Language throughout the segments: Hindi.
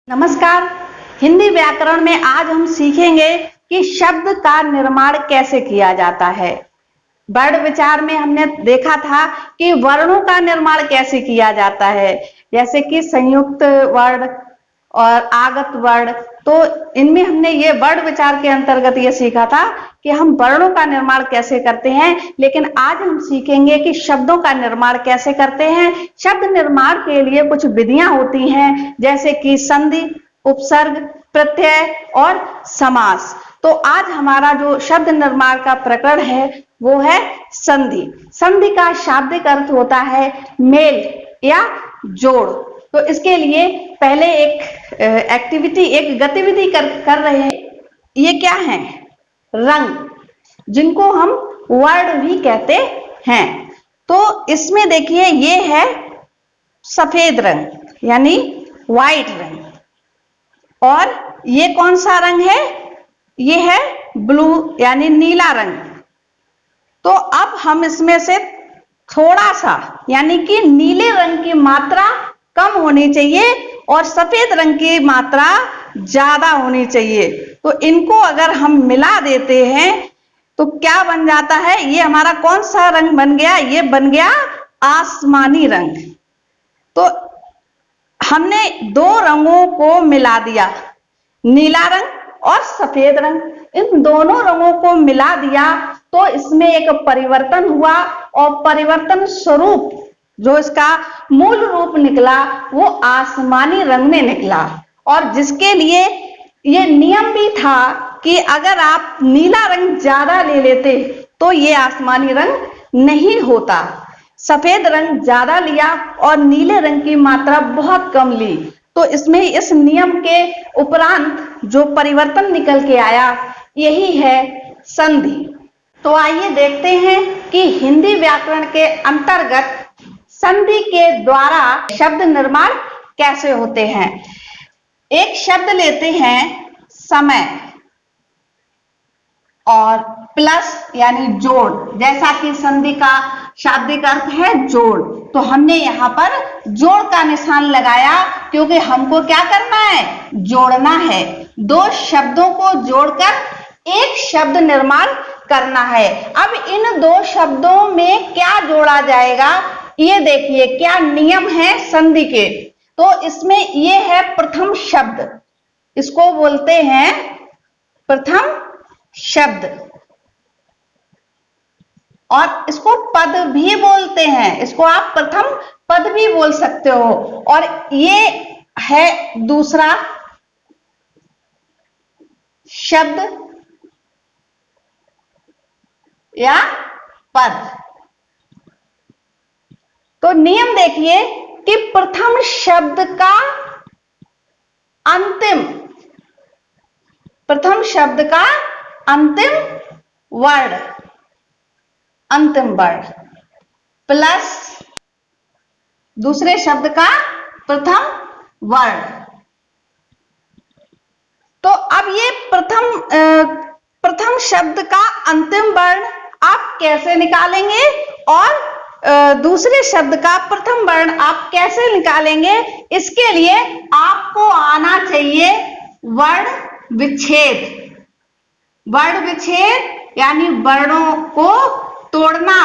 नमस्कार। हिंदी व्याकरण में आज हम सीखेंगे कि शब्द का निर्माण कैसे किया जाता है। वर्ण विचार में हमने देखा था कि वर्णों का निर्माण कैसे किया जाता है, जैसे कि संयुक्त वर्ण और आगत वर्ण। तो इनमें हमने ये वर्ण विचार के अंतर्गत ये सीखा था कि हम वर्णों का निर्माण कैसे करते हैं, लेकिन आज हम सीखेंगे कि शब्दों का निर्माण कैसे करते हैं। शब्द निर्माण के लिए कुछ विधियां होती हैं, जैसे कि संधि, उपसर्ग, प्रत्यय और समास। तो आज हमारा जो शब्द निर्माण का प्रकरण है वो है संधि। संधि का शाब्दिक अर्थ होता है मेल या जोड़। तो इसके लिए पहले एक गतिविधि कर रहे हैं। ये क्या है? रंग, जिनको हम वर्ण भी कहते हैं। तो इसमें देखिए ये है सफेद रंग यानी व्हाइट रंग, और ये कौन सा रंग है? ये है ब्लू यानी नीला रंग। तो अब हम इसमें से थोड़ा सा यानी कि नीले रंग की मात्रा कम होनी चाहिए और सफेद रंग की मात्रा ज्यादा होनी चाहिए। तो इनको अगर हम मिला देते हैं तो क्या बन जाता है? ये हमारा कौन सा रंग बन गया? ये बन गया आसमानी रंग। तो हमने दो रंगों को मिला दिया, नीला रंग और सफेद रंग। इन दोनों रंगों को मिला दिया तो इसमें एक परिवर्तन हुआ, और परिवर्तन स्वरूप जो इसका मूल रूप निकला वो आसमानी रंग में निकला। और जिसके लिए ये नियम भी था कि अगर आप नीला रंग ज्यादा ले लेते तो ये आसमानी रंग नहीं होता। सफेद रंग ज्यादा लिया और नीले रंग की मात्रा बहुत कम ली, तो इसमें इस नियम के उपरांत जो परिवर्तन निकल के आया यही है संधि। तो आइए देखते हैं कि हिंदी व्याकरण के अंतर्गत संधि के द्वारा शब्द निर्माण कैसे होते हैं। एक शब्द लेते हैं समय और प्लस यानी जोड़, जैसा कि संधि का शाब्दिक अर्थ है जोड़। तो हमने यहाँ पर जोड़ का निशान लगाया क्योंकि हमको क्या करना है? जोड़ना है। दो शब्दों को जोड़कर एक शब्द निर्माण करना है। अब इन दो शब्दों में क्या जोड़ा जाएगा, ये देखिए क्या नियम है संधि के। तो इसमें ये है प्रथम शब्द, इसको बोलते हैं प्रथम शब्द, और इसको पद भी बोलते हैं। इसको आप प्रथम पद भी बोल सकते हो। और ये है दूसरा शब्द या पद। तो नियम देखिए कि प्रथम शब्द का अंतिम अंतिम वर्ण प्लस दूसरे शब्द का प्रथम वर्ण। तो अब ये प्रथम शब्द का अंतिम वर्ण आप कैसे निकालेंगे और दूसरे शब्द का प्रथम वर्ण आप कैसे निकालेंगे, इसके लिए आपको आना चाहिए वर्ण विच्छेद। वर्ण विच्छेद यानी वर्णों को तोड़ना।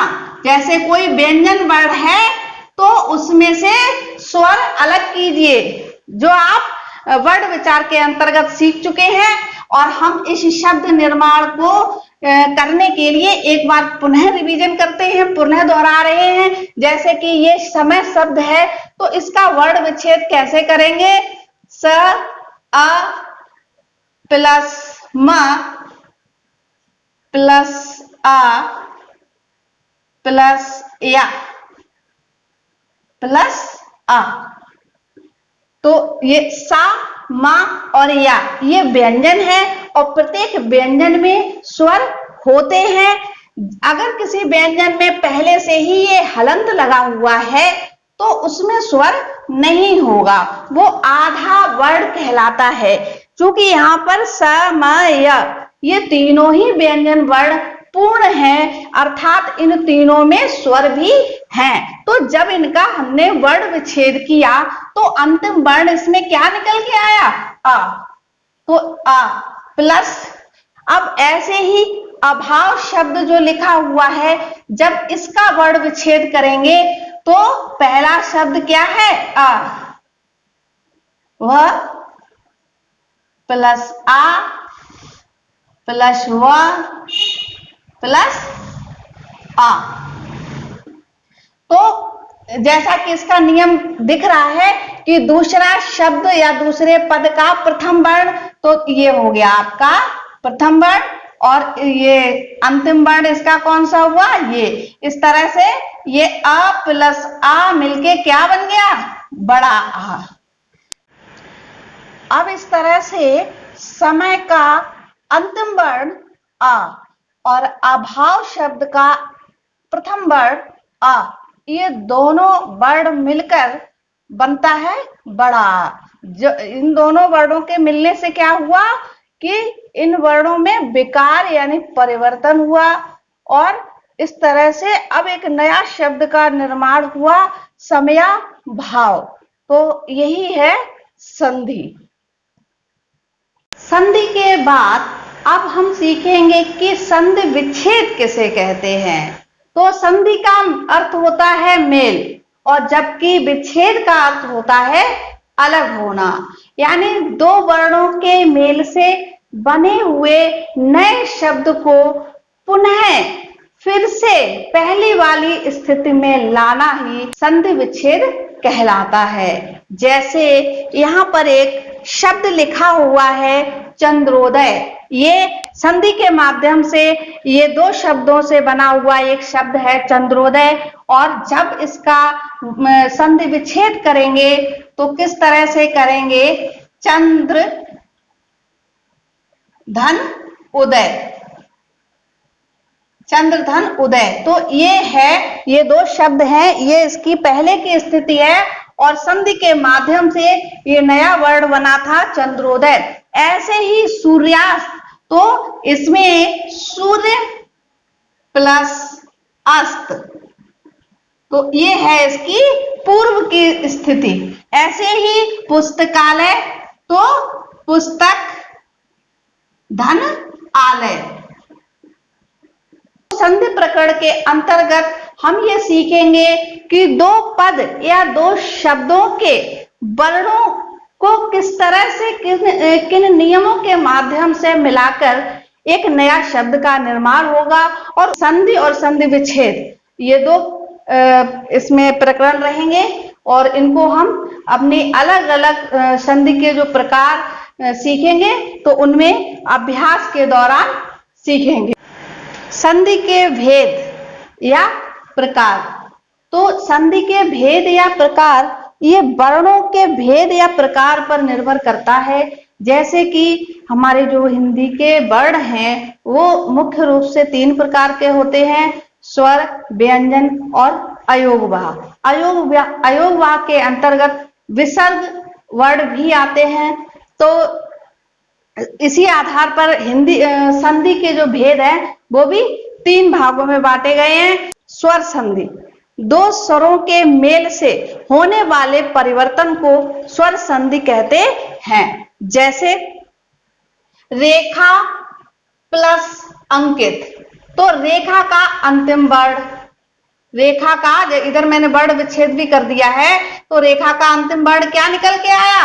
जैसे कोई व्यंजन वर्ण है तो उसमें से स्वर अलग कीजिए, जो आप वर्ण विचार के अंतर्गत सीख चुके हैं। और हम इस शब्द निर्माण को करने के लिए एक बार पुनः रिवीजन करते हैं, पुनः दोहरा रहे हैं। जैसे कि ये समय शब्द है तो इसका वर्ण विच्छेद कैसे करेंगे? स अ प्लस म प्लस आ प्लस या प्लस आ। तो ये सा, मा और या ये व्यंजन है, और प्रत्येक व्यंजन में स्वर होते हैं। अगर किसी व्यंजन में पहले से ही ये हलंत लगा हुआ है तो उसमें स्वर नहीं होगा, वो आधा वर्ण कहलाता है। क्योंकि यहाँ पर स, म, य ये तीनों ही व्यंजन वर्ण पूर्ण है, अर्थात इन तीनों में स्वर भी हैं। तो जब इनका हमने वर्ण विच्छेद किया तो अंतिम वर्ण इसमें क्या निकल के आया? आ। तो आ प्लस, अब ऐसे ही अभाव शब्द जो लिखा हुआ है, जब इसका वर्ण विच्छेद करेंगे तो पहला शब्द क्या है? आ, वह प्लस आ प्लस व प्लस आ। तो जैसा कि इसका नियम दिख रहा है कि दूसरा शब्द या दूसरे पद का प्रथम वर्ण, तो ये हो गया आपका प्रथम वर्ण, और ये अंतिम वर्ण इसका कौन सा हुआ? ये। इस तरह से ये अ प्लस आ मिलके क्या बन गया? बड़ा आ। अब इस तरह से समय का अंतिम वर्ण आ और अभाव शब्द का प्रथम वर्ण आ, ये दोनों वर्ण मिलकर बनता है बड़ा आ। जो इन दोनों वर्णों के मिलने से क्या हुआ कि इन वर्णों में विकार यानी परिवर्तन हुआ, और इस तरह से अब एक नया शब्द का निर्माण हुआ, समया भाव। तो यही है संधि। संधि के बाद अब हम सीखेंगे कि संधि विच्छेद किसे कहते हैं। तो संधि का अर्थ होता है मेल, और जबकि विच्छेद का अर्थ होता है अलग होना, यानी दो वर्णों के मेल से बने हुए नए शब्द को पुनः फिर से पहली वाली स्थिति में लाना ही संधि विच्छेद कहलाता है। जैसे यहाँ पर एक शब्द लिखा हुआ है चंद्रोदय, ये संधि के माध्यम से ये दो शब्दों से बना हुआ एक शब्द है चंद्रोदय, और जब इसका संधि विच्छेद करेंगे तो किस तरह से करेंगे? चंद्र धन उदय, चंद्र धन उदय। तो ये है, ये दो शब्द हैं, ये इसकी पहले की स्थिति है, और संधि के माध्यम से ये नया वर्ण बना था चंद्रोदय। ऐसे ही सूर्यास्त, तो इसमें सूर्य प्लस अस्त, तो ये है इसकी पूर्व की स्थिति। ऐसे ही पुस्तकालय, तो पुस्तक धन आलय। संधि प्रकरण के अंतर्गत हम ये सीखेंगे कि दो पद या दो शब्दों के वर्णों को किस तरह से किन नियमों के माध्यम से मिलाकर एक नया शब्द का निर्माण होगा, और संधि और संधि विच्छेद ये दो इसमें प्रकरण रहेंगे, और इनको हम अपनी अलग अलग संधि के जो प्रकार सीखेंगे तो उनमें अभ्यास के दौरान सीखेंगे। संधि के भेद या प्रकार, तो संधि के भेद या प्रकार ये वर्णों के भेद या प्रकार पर निर्भर करता है। जैसे कि हमारे जो हिंदी के वर्ण हैं वो मुख्य रूप से 3 प्रकार के होते हैं, स्वर, व्यंजन और अयोगवाह। अयोगवाह के अंतर्गत विसर्ग वर्ण भी आते हैं। तो इसी आधार पर हिंदी संधि के जो भेद हैं वो भी 3 भागों में बांटे गए हैं। स्वर संधि, दो स्वरों के मेल से होने वाले परिवर्तन को स्वर संधि कहते हैं। जैसे रेखा प्लस अंकित, तो रेखा का अंतिम वर्ण, रेखा का इधर मैंने वर्ण विच्छेद भी कर दिया है, तो रेखा का अंतिम वर्ण क्या निकल के आया?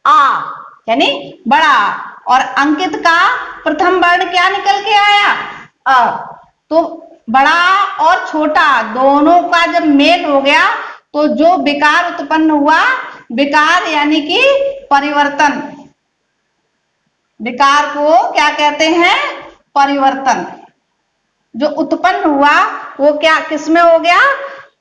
आ, यानी बड़ा। और अंकित का प्रथम वर्ण क्या निकल के आया? अ। तो बड़ा और छोटा दोनों का जब मेल हो गया तो जो विकार उत्पन्न हुआ, विकार यानी कि परिवर्तन, विकार को क्या कहते हैं? परिवर्तन। जो उत्पन्न हुआ वो क्या किसमें हो गया?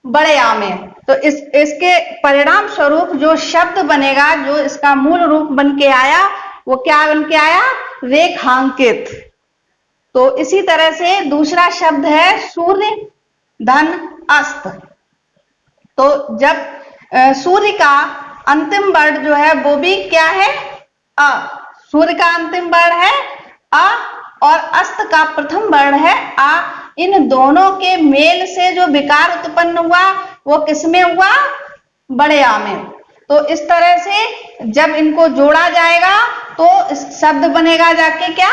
बड़े आ में। तो इसके परिणाम स्वरूप जो शब्द बनेगा, जो इसका मूल रूप बन के आया, वो क्या बन के आया? रेखांकित। तो इसी तरह से दूसरा शब्द है सूर्य धन अस्त। तो जब सूर्य का अंतिम वर्ण जो है वो भी क्या है? अ। सूर्य का अंतिम वर्ण है अ और अस्त का प्रथम वर्ण है आ। इन दोनों के मेल से जो विकार उत्पन्न हुआ वो किसमें हुआ? बड़े आ में। तो इस तरह से जब इनको जोड़ा जाएगा तो इस शब्द बनेगा जाके क्या,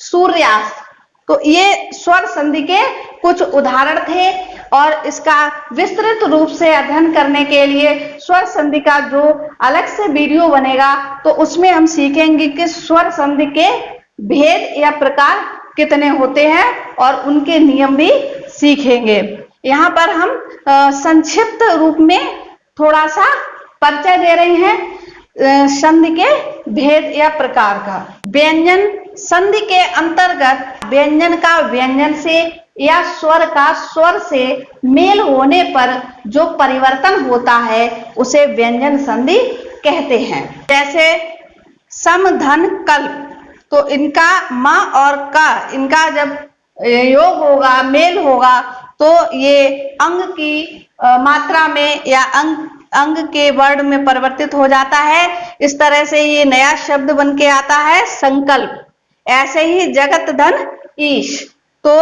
सूर्यास्त। तो ये स्वर संधि के कुछ उदाहरण थे और इसका विस्तृत रूप से अध्ययन करने के लिए स्वर संधि का जो अलग से वीडियो बनेगा तो उसमें हम सीखेंगे कि स्वर संधि के भेद या प्रकार कितने होते हैं और उनके नियम भी सीखेंगे। यहाँ पर हम संक्षिप्त रूप में थोड़ा सा परिचय दे रहे हैं संधि के भेद या प्रकार का। व्यंजन संधि के अंतर्गत व्यंजन का व्यंजन से या स्वर का स्वर से मेल होने पर जो परिवर्तन होता है उसे व्यंजन संधि कहते हैं। जैसे सम धन कल्प, तो इनका म और क इनका जब योग होगा, मेल होगा, तो ये अंग की मात्रा में या अंग के वर्ण में परिवर्तित हो जाता है। इस तरह से ये नया शब्द बन के आता है संकल्प। ऐसे ही जगत धन ईश, तो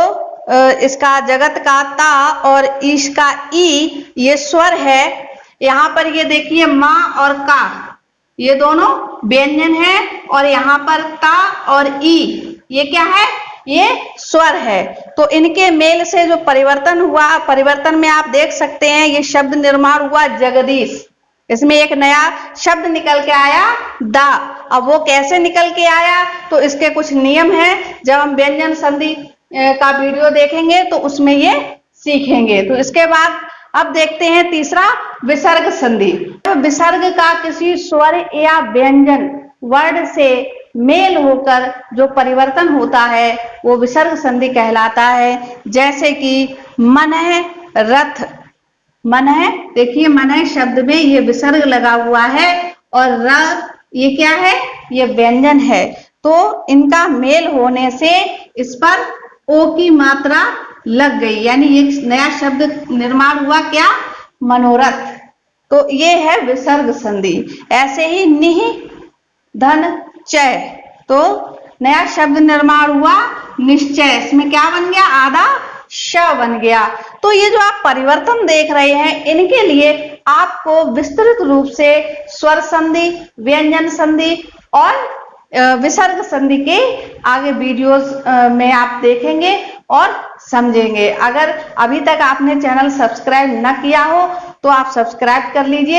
इसका जगत का ता और ईश का ई ये स्वर है। यहाँ पर ये देखिए माँ और का ये दोनों व्यंजन है और यहाँ पर ता और ई ये क्या है, ये स्वर है। तो इनके मेल से जो परिवर्तन हुआ, परिवर्तन में आप देख सकते हैं ये शब्द निर्माण हुआ जगदीश। इसमें एक नया शब्द निकल के आया दा। अब वो कैसे निकल के आया तो इसके कुछ नियम हैं, जब हम व्यंजन संधि का वीडियो देखेंगे तो उसमें ये सीखेंगे। तो इसके बाद अब देखते हैं तीसरा विसर्ग संधि। विसर्ग का किसी स्वर या व्यंजन वर्ण से मेल होकर जो परिवर्तन होता है वो विसर्ग संधि कहलाता है। जैसे कि मन है रथ, मन है, देखिए मन है शब्द में ये विसर्ग लगा हुआ है और र ये क्या है, ये व्यंजन है। तो इनका मेल होने से इस पर ओ की मात्रा लग गई, यानी एक नया शब्द निर्माण हुआ क्या, मनोरथ। तो ये है विसर्ग संधि। ऐसे ही निह धन चय, तो नया शब्द निर्माण हुआ निश्चय। इसमें क्या बन गया, आधा श बन गया। तो ये जो आप परिवर्तन देख रहे हैं इनके लिए आपको विस्तृत रूप से स्वर संधि, व्यंजन संधि और विसर्ग संधि के आगे वीडियोस में आप देखेंगे और समझेंगे। अगर अभी तक आपने चैनल सब्सक्राइब न किया हो तो आप सब्सक्राइब कर लीजिए।